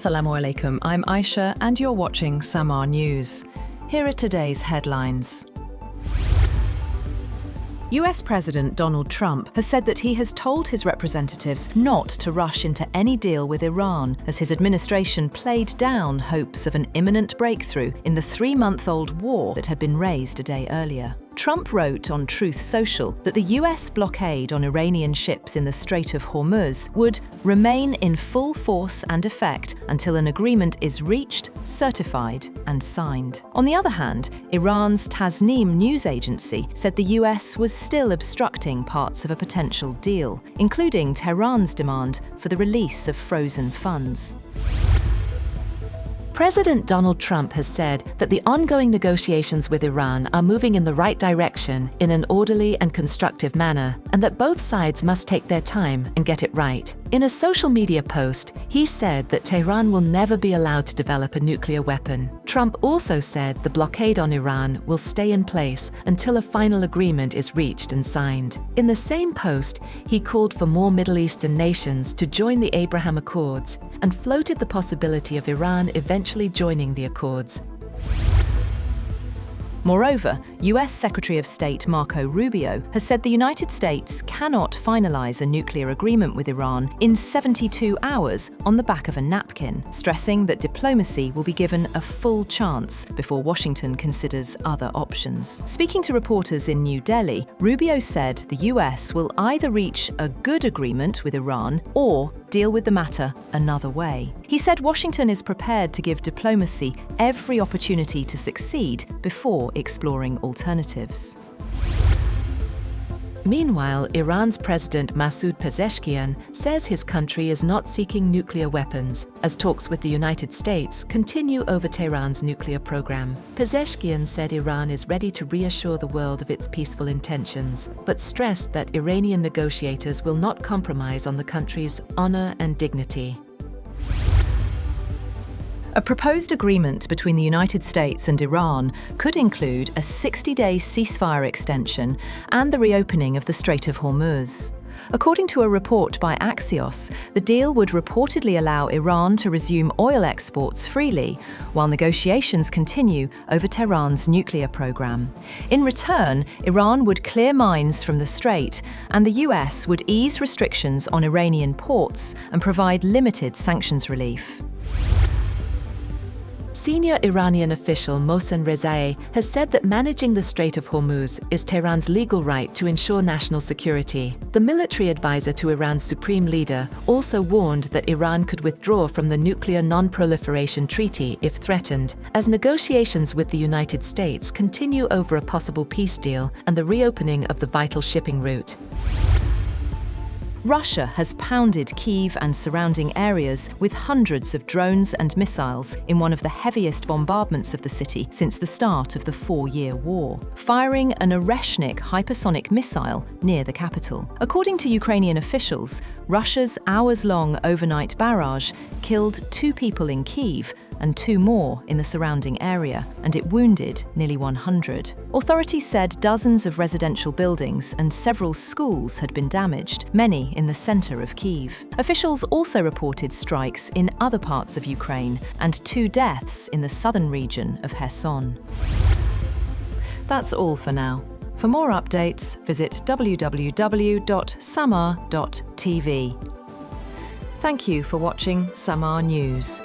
Assalamu alaikum, I'm Aisha and you're watching Samaa News. Here are today's headlines. US President Donald Trump has said that he has told his representatives not to rush into any deal with Iran as his administration played down hopes of an imminent breakthrough in the 3-month-old war that had been raised a day earlier. Trump wrote on Truth Social that the US blockade on Iranian ships in the Strait of Hormuz would remain in full force and effect until an agreement is reached, certified, and signed. On the other hand, Iran's Tasnim news agency said the US was still obstructing parts of a potential deal, including Tehran's demand for the release of frozen funds. President Donald Trump has said that the ongoing negotiations with Iran are moving in the right direction in an orderly and constructive manner, and that both sides must take their time and get it right. In a social media post, he said that Tehran will never be allowed to develop a nuclear weapon. Trump also said the blockade on Iran will stay in place until a final agreement is reached and signed. In the same post, he called for more Middle Eastern nations to join the Abraham Accords and floated the possibility of Iran eventually joining the accords. Moreover, US Secretary of State Marco Rubio has said the United States cannot finalize a nuclear agreement with Iran in 72 hours on the back of a napkin, stressing that diplomacy will be given a full chance before Washington considers other options. Speaking to reporters in New Delhi, Rubio said the US will either reach a good agreement with Iran or deal with the matter another way. He said Washington is prepared to give diplomacy every opportunity to succeed before exploring alternatives. Meanwhile, Iran's President Masoud Pezeshkian says his country is not seeking nuclear weapons, as talks with the United States continue over Tehran's nuclear program. Pezeshkian said Iran is ready to reassure the world of its peaceful intentions, but stressed that Iranian negotiators will not compromise on the country's honor and dignity. A proposed agreement between the United States and Iran could include a 60-day ceasefire extension and the reopening of the Strait of Hormuz. According to a report by Axios, the deal would reportedly allow Iran to resume oil exports freely, while negotiations continue over Tehran's nuclear program. In return, Iran would clear mines from the Strait, and the US would ease restrictions on Iranian ports and provide limited sanctions relief. Senior Iranian official Mohsen Rezai has said that managing the Strait of Hormuz is Tehran's legal right to ensure national security. The military advisor to Iran's supreme leader also warned that Iran could withdraw from the Nuclear Non-Proliferation Treaty if threatened, as negotiations with the United States continue over a possible peace deal and the reopening of the vital shipping route. Russia has pounded Kyiv and surrounding areas with hundreds of drones and missiles in one of the heaviest bombardments of the city since the start of the 4-year war, firing an Oreshnik hypersonic missile near the capital. According to Ukrainian officials, Russia's hours-long overnight barrage killed 2 people in Kyiv and 2 more in the surrounding area, and it wounded nearly 100. Authorities said dozens of residential buildings and several schools had been damaged, many in the center of Kyiv. Officials also reported strikes in other parts of Ukraine and 2 deaths in the southern region of Kherson. That's all for now. For more updates, visit www.samaa.tv. Thank you for watching Samaa News.